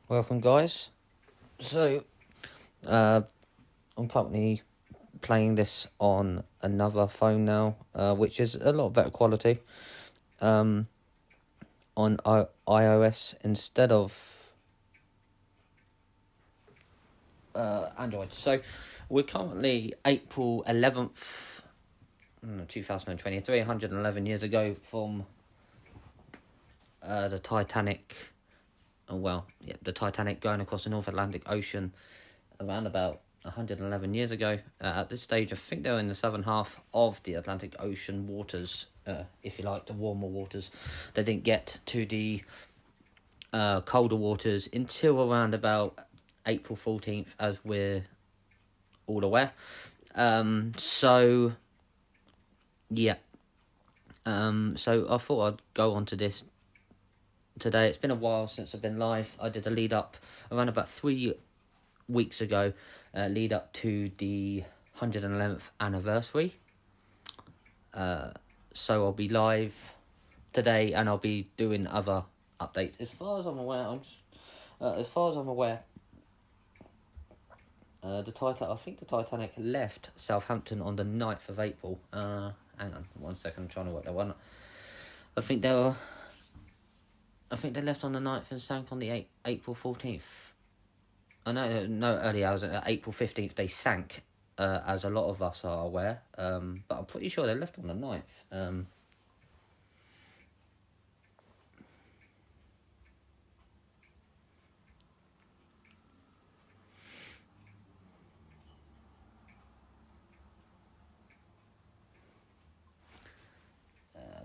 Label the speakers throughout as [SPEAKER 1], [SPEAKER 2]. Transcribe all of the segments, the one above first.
[SPEAKER 1] Welcome, guys. So, I'm currently playing this on another phone now, which is a lot better quality. On iOS instead of Android. So, we're currently April 11th, 2020, 311 years ago from the Titanic. The Titanic going across the North Atlantic Ocean around about 111 years ago. At this stage, I think they were in the southern half of the Atlantic Ocean waters, if you like, the warmer waters. They didn't get to the colder waters until around about April 14th, as we're all aware. So I thought I'd go on to this today. It's been a while since I've been live. I did a lead up around about 3 weeks ago, lead up to the 111th anniversary. So I'll be live today, and I'll be doing other updates. As far as I'm aware, I think the Titanic left Southampton on the 9th of April. Hang on 1 second, I'm trying to work that one. I think they left on the 9th and sank on the April 14th. No, early hours, April 15th they sank, as a lot of us are aware. But I'm pretty sure they left on the 9th.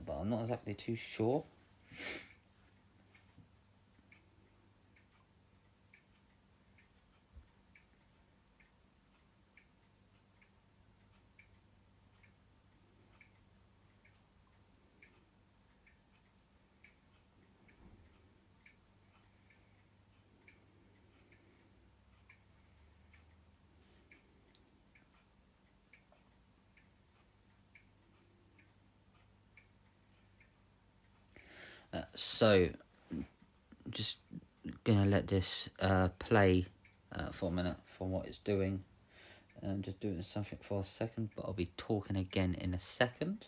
[SPEAKER 1] But I'm not exactly too sure. So, just gonna let this play for a minute for what it's doing. Just doing something for a second, but I'll be talking again in a second.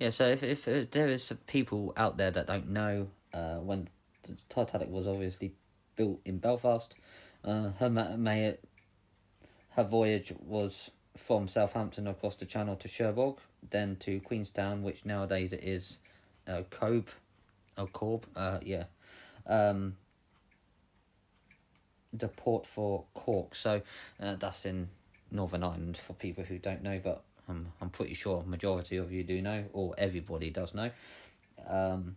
[SPEAKER 1] Yeah, so if there is some people out there that don't know, when the Titanic was obviously built in Belfast, her voyage was from Southampton across the Channel to Cherbourg, then to Queenstown, which nowadays it is Cobh, the port for Cork. So that's in Northern Ireland for people who don't know, but I'm pretty sure a majority of you do know, or everybody does know. And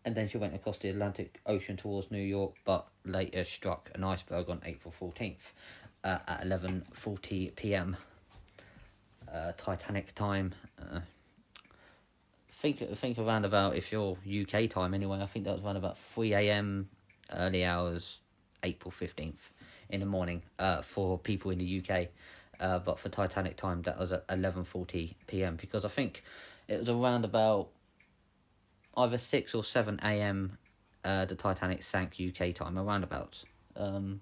[SPEAKER 1] then she went across the Atlantic Ocean towards New York, but later struck an iceberg on April 14th at 11:40 p.m. Titanic time. Think around about, if you're UK time anyway, I think that was around about 3 a.m. early hours, April 15th in the morning for people in the UK. But for Titanic time, that was at 11:40 p.m. because I think it was around about either 6 or 7 a.m. The Titanic sank UK time, around about. I'm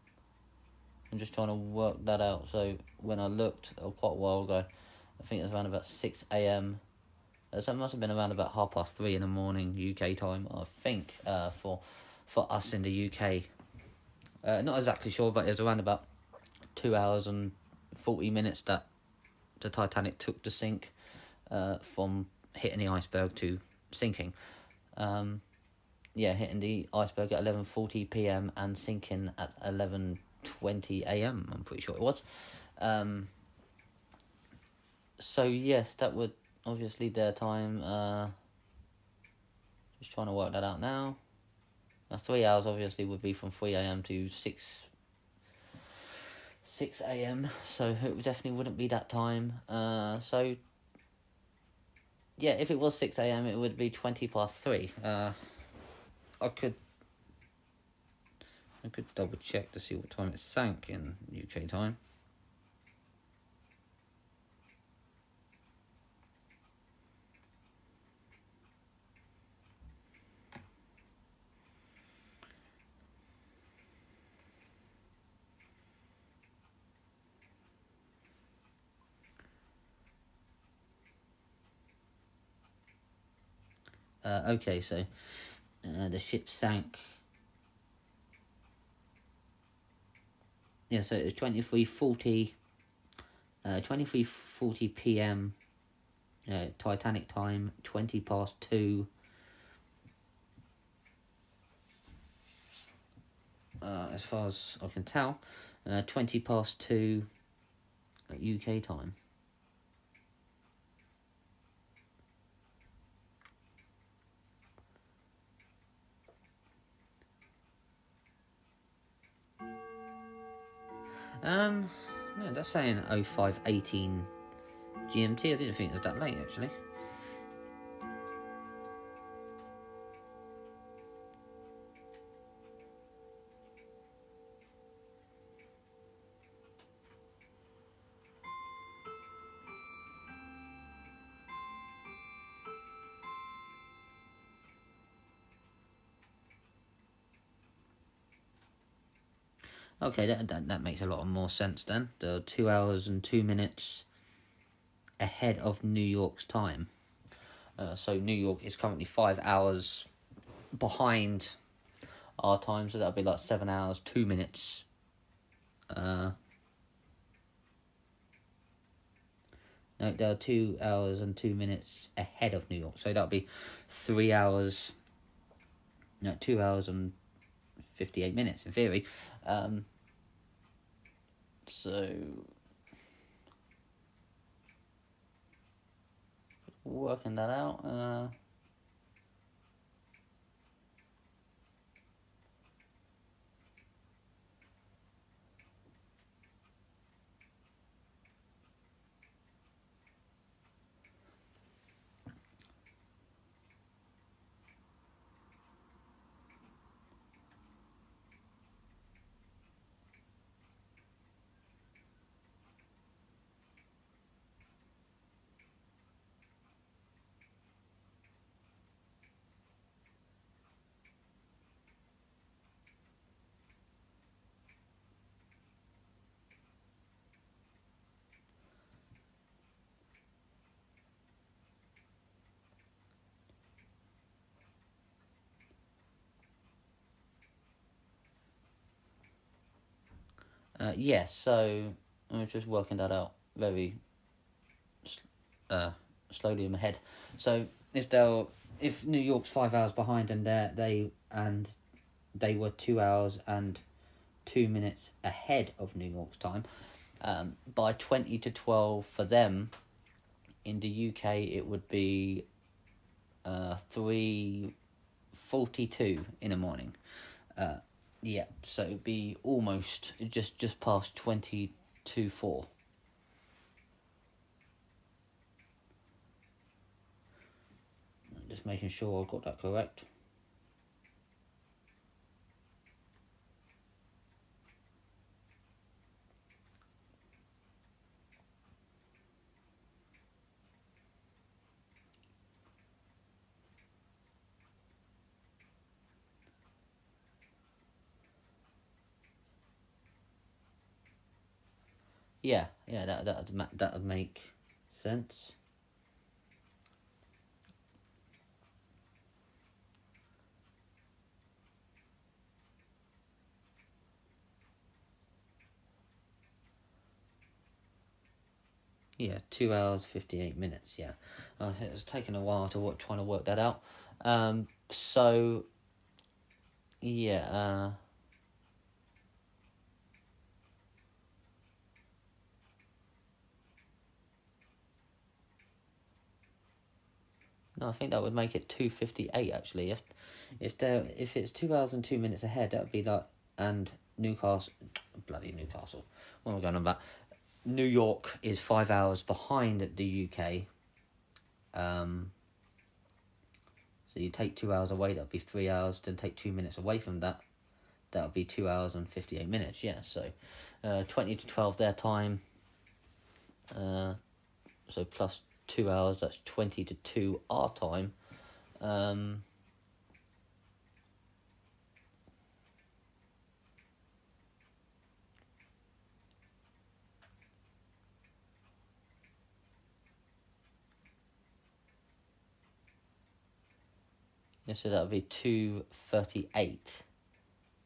[SPEAKER 1] just trying to work that out. So when I looked quite a while ago, I think it was around about 6 a.m. So it must have been around about 3:30 in the morning UK time, I think, for us in the UK. Not exactly sure, but it was around about 2 hours and 40 minutes that the Titanic took to sink, from hitting the iceberg to sinking. Hitting the iceberg at 11:40 p.m. and sinking at 11:20 a.m. I'm pretty sure it was. So yes, that would obviously their time. Just trying to work that out now. 3 hours obviously would be from 3 a.m. to 6 a.m. So it definitely wouldn't be that time. So yeah, if it was 6 a.m. it would be 3:20. I could double check to see what time it sank in UK time. Okay, so the ship sank. Yeah, so it was 23:40 p.m. Titanic time, 2:20. As far as I can tell, 2:20 UK time. No, that's saying 05:18 GMT. I didn't think it was that late, actually. Okay, that makes a lot more sense then. The 2 hours and 2 minutes ahead of New York's time. So New York is currently 5 hours behind our time, so that'll be like 7 hours, 2 minutes. No, they're 2 hours and 2 minutes ahead of New York, so that'll be 3 hours. No, 2 hours and 58 minutes in theory. So working that out. So I was just working that out very slowly in my head. So if New York's 5 hours behind and they were 2 hours and 2 minutes ahead of New York's time, by 20 to 12 for them in the UK it would be 3:42 in the morning. So it'd be almost just past 4. Just making sure I've got that correct. Yeah, that'd make sense. Yeah, 2 hours 58 minutes. Yeah, it's taken a while to trying to work that out. So yeah. No, I think that would make it 2:58 actually. If it's 2 hours and 2 minutes ahead, that would be like, and Newcastle, bloody Newcastle. What am I going on about? New York is 5 hours behind the UK. So you take 2 hours away, that'd be 3 hours. Then take 2 minutes away from that, that would be 2 hours and 58 minutes. Yeah, so 20 to 12 their time. So plus 2 hours, that's 20 to 2 our time. Yeah, so that would be 2:38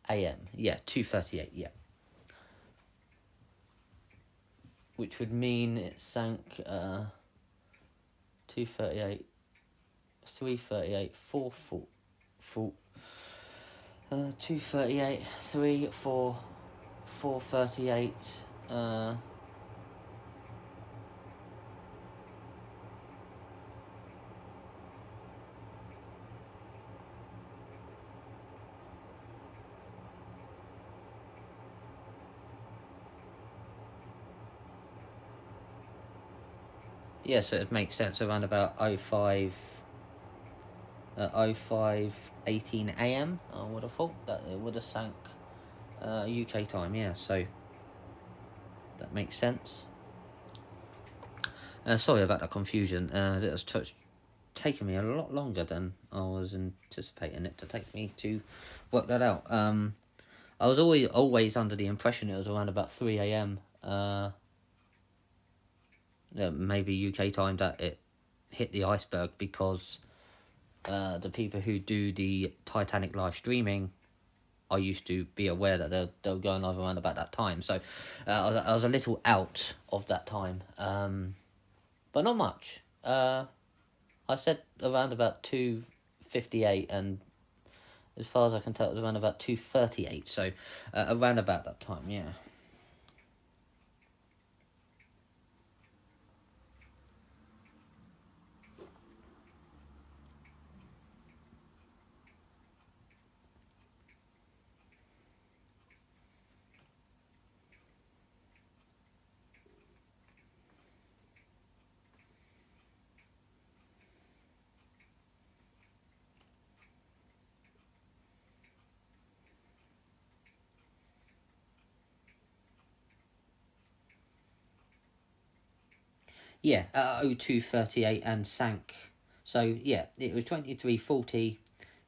[SPEAKER 1] a.m. Yeah, 2:38. Yeah, which would mean it sank 2:38, 3:38, 2:38, 3, 4, 4:38. Yeah, so it makes sense around about 05:18 a.m. I would have thought that it would have sank UK time. Yeah, so that makes sense. Sorry about that confusion. It was taken me a lot longer than I was anticipating it to take me to work that out. I was always under the impression it was around about 3 a.m. Maybe UK time that it hit the iceberg, because the people who do the Titanic live streaming, I used to be aware that they were going live around about that time. So I was a little out of that time, but not much. I said around about 2:58, and as far as I can tell, it was around about 2:38. So around about that time, yeah. Yeah, 02:38 and sank. So yeah, it was 23:40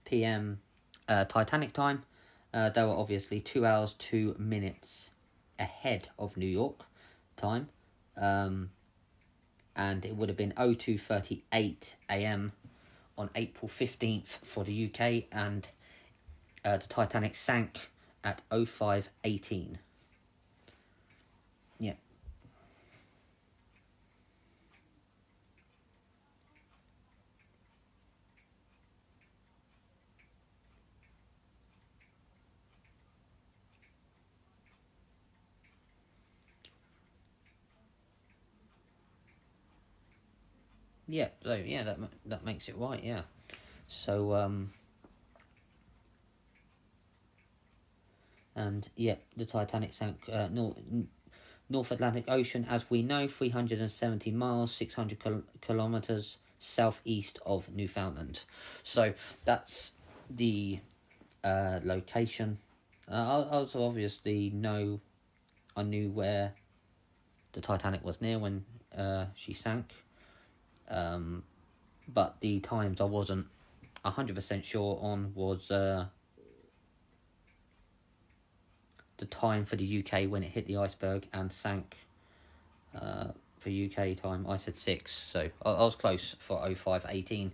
[SPEAKER 1] p.m. Titanic time. They were obviously 2 hours 2 minutes ahead of New York time, and it would have been 02:38 a.m. on April 15th for the UK, and the Titanic sank at 05:18. Yeah. Yeah, so yeah, that makes it right, yeah. So and yeah, the Titanic sank North Atlantic Ocean, as we know, 370 miles, 600 kilometers southeast of Newfoundland. So that's the location. I also obviously I knew where the Titanic was near when she sank. But the times I wasn't 100% sure on was the time for the UK when it hit the iceberg and sank. For UK time, I said 6, so I was close for 05:18,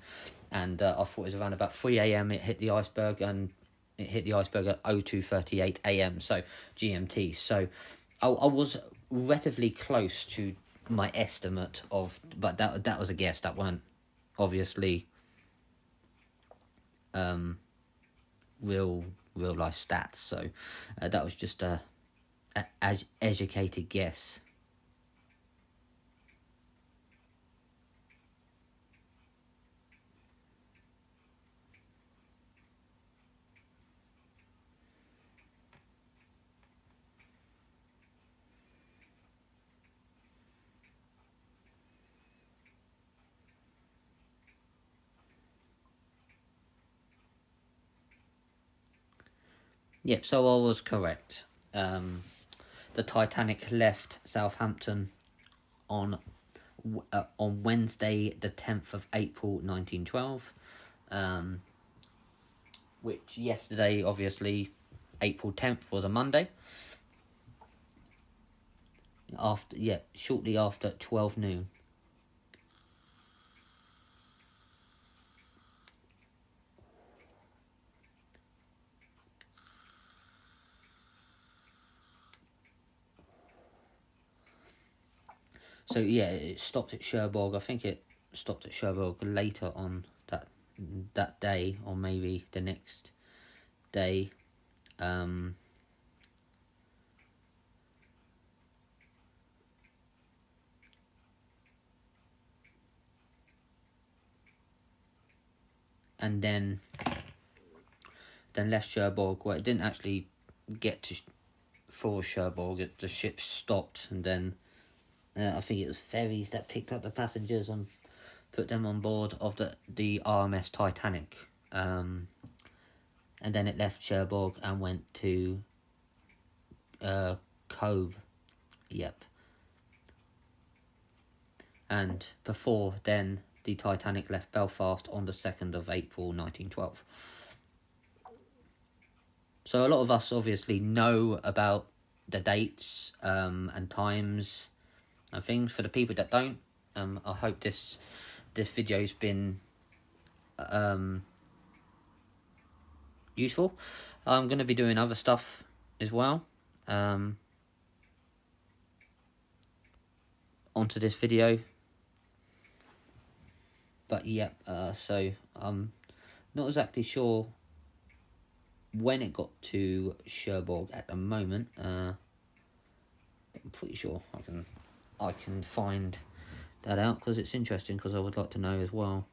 [SPEAKER 1] and I thought it was around about 3 a.m. it hit the iceberg, and it hit the iceberg at 02:38 a.m. so GMT. So I was relatively close to my estimate of, but that was a guess. That weren't obviously real life stats. So that was just a educated guess. Yep, so I was correct. The Titanic left Southampton on Wednesday, the 10th of April, 1912. Which yesterday, obviously, April 10th was a Monday. Shortly after 12 noon. So yeah, it stopped at Cherbourg. I think it stopped at Cherbourg later on that day, or maybe the next day. And then left Cherbourg. Well, it didn't actually get to for Cherbourg. The ship stopped, and then I think it was ferries that picked up the passengers and put them on board of the RMS Titanic. And then it left Cherbourg and went to Cobh. Yep. And before then, the Titanic left Belfast on the 2nd of April 1912. So a lot of us obviously know about the dates and times and things. For the people that don't, I hope this video's been useful. I'm going to be doing other stuff as well onto this video. But yep, so I'm not exactly sure when it got to Cherbourg at the moment. I'm pretty sure I can find that out, because it's interesting, because I would like to know as well.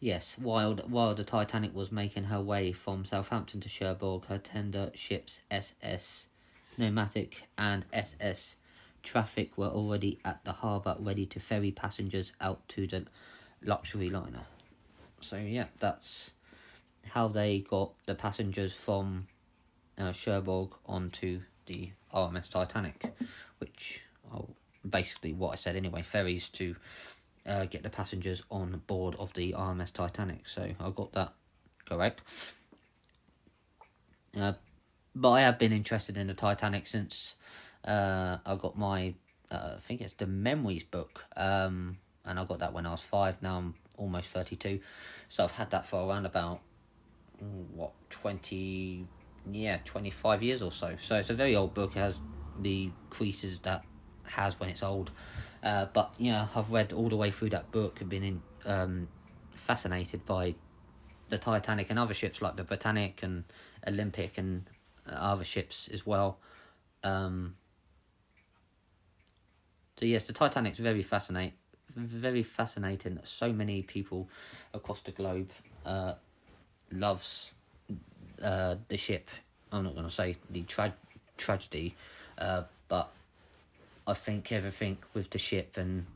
[SPEAKER 1] Yes, while the Titanic was making her way from Southampton to Cherbourg, her tender ships SS Pneumatic and SS Traffic were already at the harbour, ready to ferry passengers out to the luxury liner. So yeah, that's how they got the passengers from Cherbourg onto the RMS Titanic, which basically what I said anyway, ferries to get the passengers on board of the RMS Titanic. So I got that correct. But I have been interested in the Titanic since I got my, I think it's the Memories book, and I got that when I was 5. Now I'm almost 32, so I've had that for around about 25 years or so. So it's a very old book. It has the creases that has when it's old, but yeah, I've read all the way through that book. I've been fascinated by the Titanic and other ships like the Britannic and Olympic and other ships as well. So yes, the Titanic's very fascinating. So many people across the globe loves the ship. I'm not going to say the tragedy, but I think everything with the ship and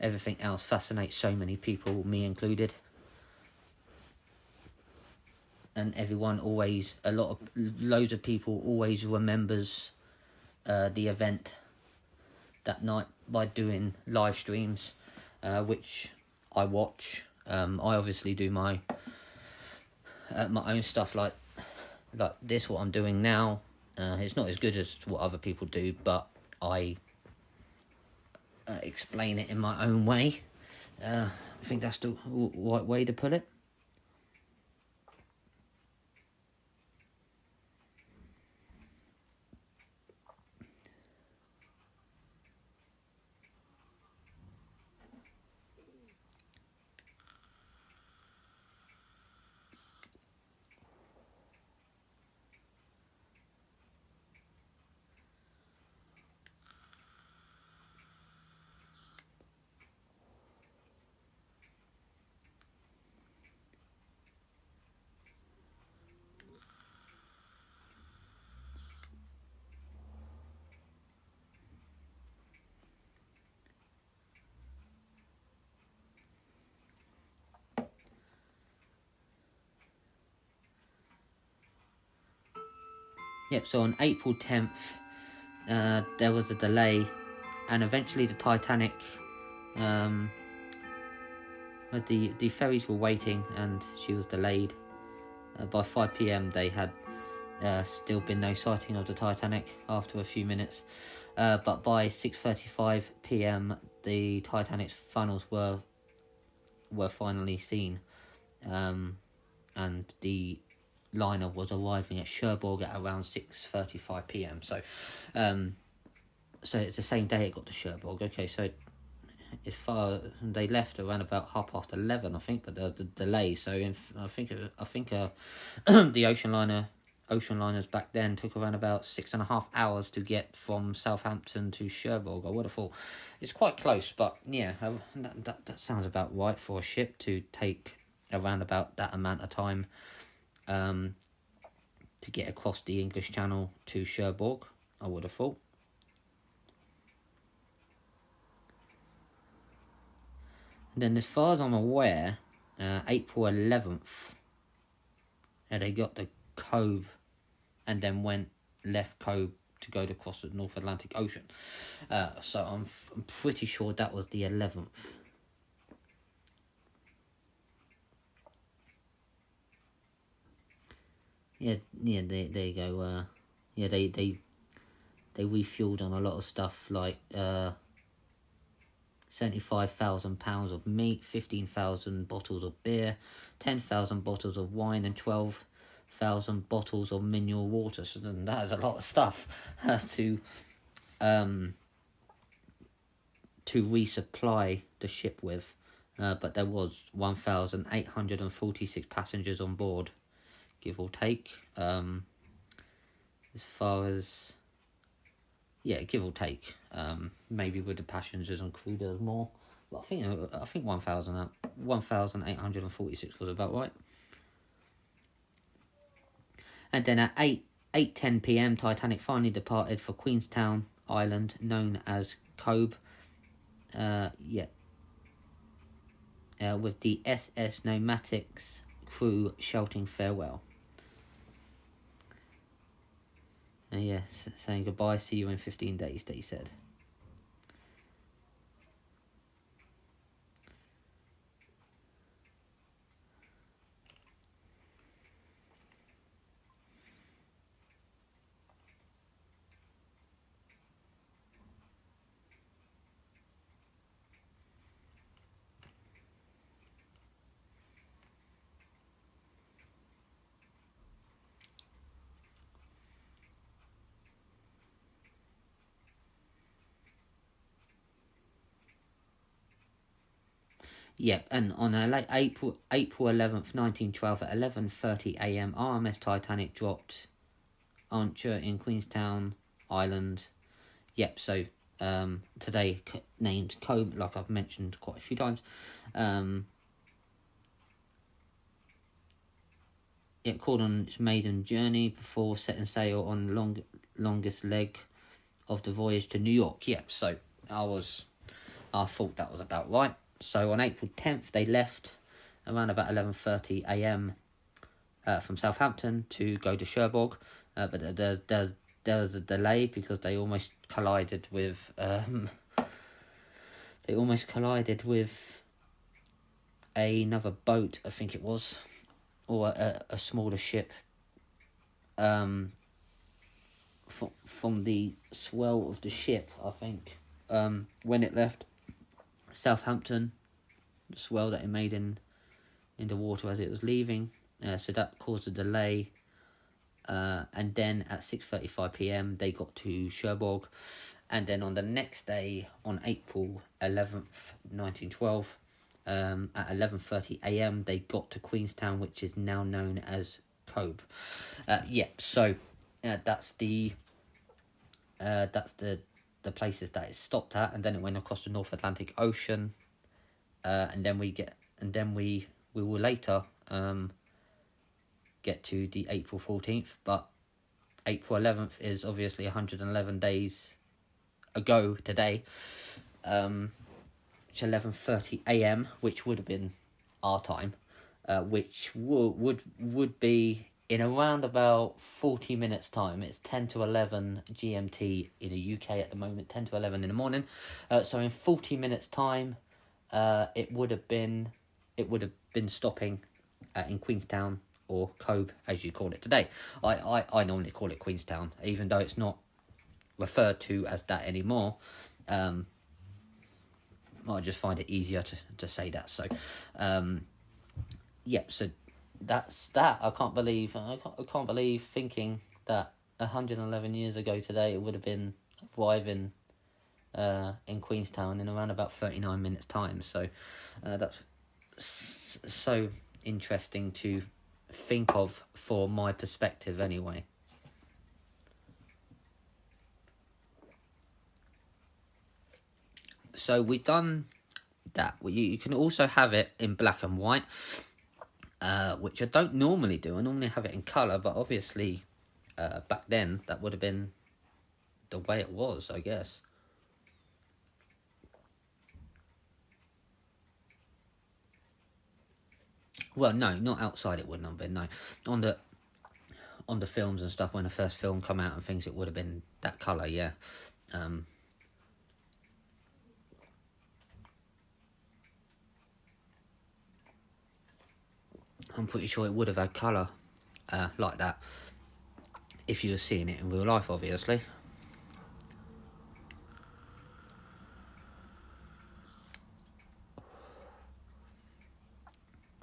[SPEAKER 1] everything else fascinates so many people, me included. And everyone always, loads of people always remembers the event that night by doing live streams, which I watch. I obviously do my own stuff like this, what I'm doing now. It's not as good as what other people do, but I explain it in my own way. I think that's the right way to put it. Yep, so on April 10th, there was a delay, and eventually the Titanic, the ferries were waiting, and she was delayed. By 5 p.m, they had still been no sighting of the Titanic after a few minutes. But by 6:35 p.m, the Titanic's funnels were finally seen, and the liner was arriving at Cherbourg at around 6:35 p.m. So it's the same day it got to Cherbourg. Okay, so as far they left around about 11:30, I think, but there was a delay. So I think the ocean liners back then took around about 6.5 hours to get from Southampton to Cherbourg. I would have thought it's quite close, but yeah, that sounds about right for a ship to take around about that amount of time to get across the English Channel to Cherbourg, I would have thought. And then, as far as I'm aware, April 11th, they got the Cobh, and then left Cobh to go across the North Atlantic Ocean. So I'm pretty sure that was the 11th. Yeah, there you go. They refueled on a lot of stuff like 75,000 pounds of meat, 15,000 bottles of beer, 10,000 bottles of wine, and 12,000 bottles of mineral water. So that is a lot of stuff to resupply the ship with. But there was 1,846 passengers on board, give or take. As far as give or take. Maybe with the passengers and crew there was more, but I think 1,846 was about right. And then at 8:10 p.m, Titanic finally departed for Queenstown Island, known as Cobh. With the SS Pneumatics crew shouting farewell. Yes, saying goodbye, see you in 15 days, they said. Yep, and on a late April 11th, 1912 at 11:30 a.m., RMS Titanic dropped anchor in Queenstown Island. Yep, so today named Cobh, like I've mentioned quite a few times. It called on its maiden journey before setting sail on the longest leg of the voyage to New York. Yep, so I thought that was about right. So on April 10th, they left around about 11:30 a.m. From Southampton to go to Cherbourg, but there was a delay because they almost collided with another boat, I think it was, or a smaller ship. From the swell of the ship, I think, when it left Southampton, the swell that it made in the water as it was leaving, so that caused a delay, and then at 6:35 p.m. they got to Cherbourg, and then on the next day, on April 11th, 1912, at 11:30 a.m. they got to Queenstown, which is now known as Cobh. So that's the places that it stopped at, and then it went across the North Atlantic Ocean, and then we will later get to the April 14th, but April 11th is obviously 111 days ago today, which 11:30 a.m., which would have been our time, which would be in around about 40 minutes time. It's 10 to 11 GMT in the UK at the moment, 10 to 11 in the morning. So in 40 minutes time, it would have been stopping in Queenstown, or Cobh as you call it today. I normally call it Queenstown, even though it's not referred to as that anymore. I just find it easier to say that. So, so that's that. I can't believe thinking that 111 years ago today it would have been arriving in Queenstown in around about 39 minutes time. So that's so interesting to think of for my perspective anyway. So we've done that. You can also have it in black and white, which I don't normally do. I normally have it in colour, but obviously back then that would have been the way it was, I guess. Well, no, not outside it wouldn't have been, no. On the films and stuff, when the first film come out and things, it would have been that colour, yeah. I'm pretty sure it would have had colour like that if you were seeing it in real life, obviously.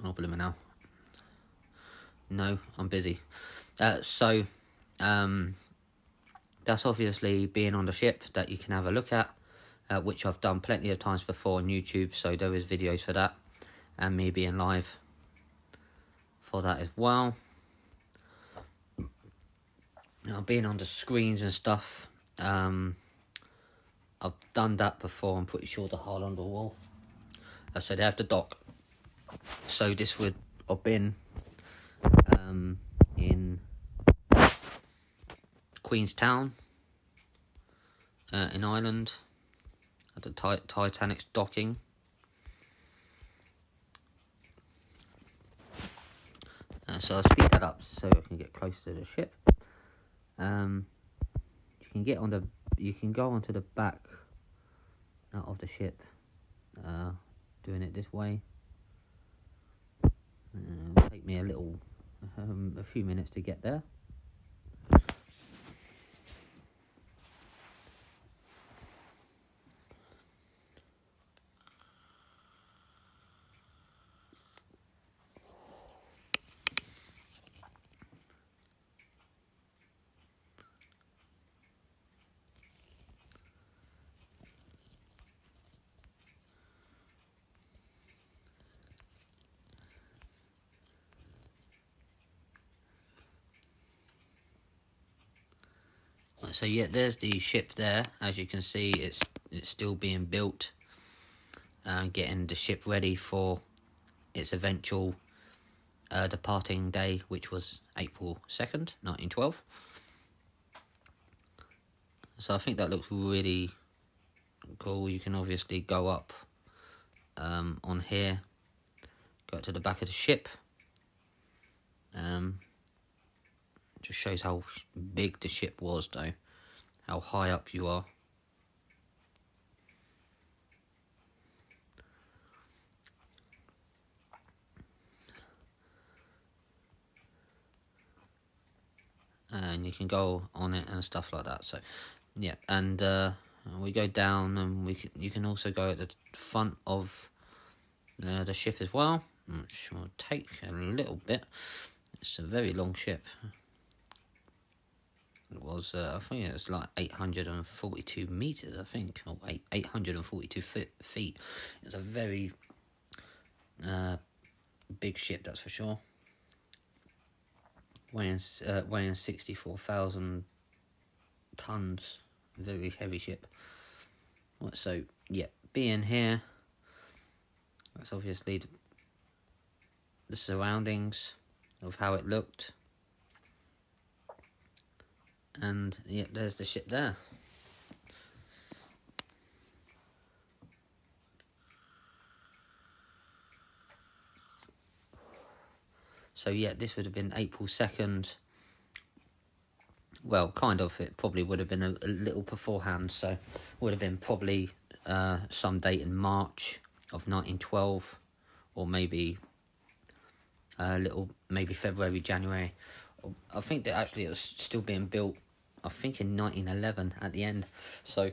[SPEAKER 1] Oh, blimey now. No, I'm busy. So that's obviously being on the ship that you can have a look at, which I've done plenty of times before on YouTube, so there is videos for that, and me being live for that as well. Now, being on the screens and stuff, I've done that before. I'm pretty sure the hull on the wall. So they have the dock. So this would have been in Queenstown, in Ireland, at the Titanic's docking. So I'll speed that up so I can get closer to the ship. You can go onto the back of the ship, doing it this way. It'll take me a few minutes to get there. So yeah, there's the ship there. As you can see, it's still being built, getting the ship ready for its eventual departing day, which was April 2nd, 1912. So I think that looks really cool. You can obviously go up on here, go to the back of the ship. Just shows how big the ship was, though, how high up you are. And you can go on it and stuff like that. So yeah, and we go down, and you can also go at the front of the ship as well, which will take a little bit. It's a very long ship. It was I think it was like 842 meters, I think, or 842 feet. It's a very big ship, that's for sure. Weighing 64,000 tons, very heavy ship. So yeah, being here, that's obviously the surroundings of how it looked, and yeah, there's the ship there. So yeah, this would have been April 2nd. Well, kind of. It probably would have been a little beforehand, so would have been probably some date in March of 1912, or maybe maybe February, January. I think that actually it was still being built, I think, in 1911 at the end. So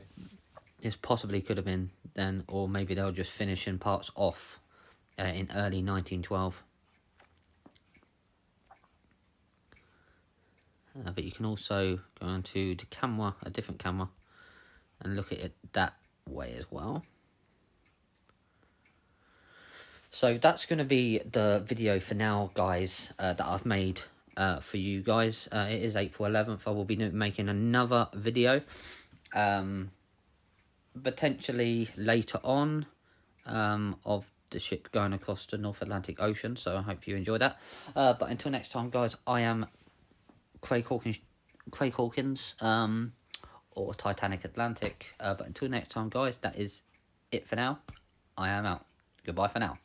[SPEAKER 1] this possibly could have been then, or maybe they were just finishing parts off in early 1912. But you can also go onto the camera, a different camera, and look at it that way as well. So that's going to be the video for now, guys, that I've made for you guys. It is April 11th. I will be making another video, potentially later on, of the ship going across the North Atlantic Ocean. So I hope you enjoy that. But until next time, guys, I am Craig Hawkins, or Titanic Atlantic. But until next time, guys, that is it for now. I am out. Goodbye for now.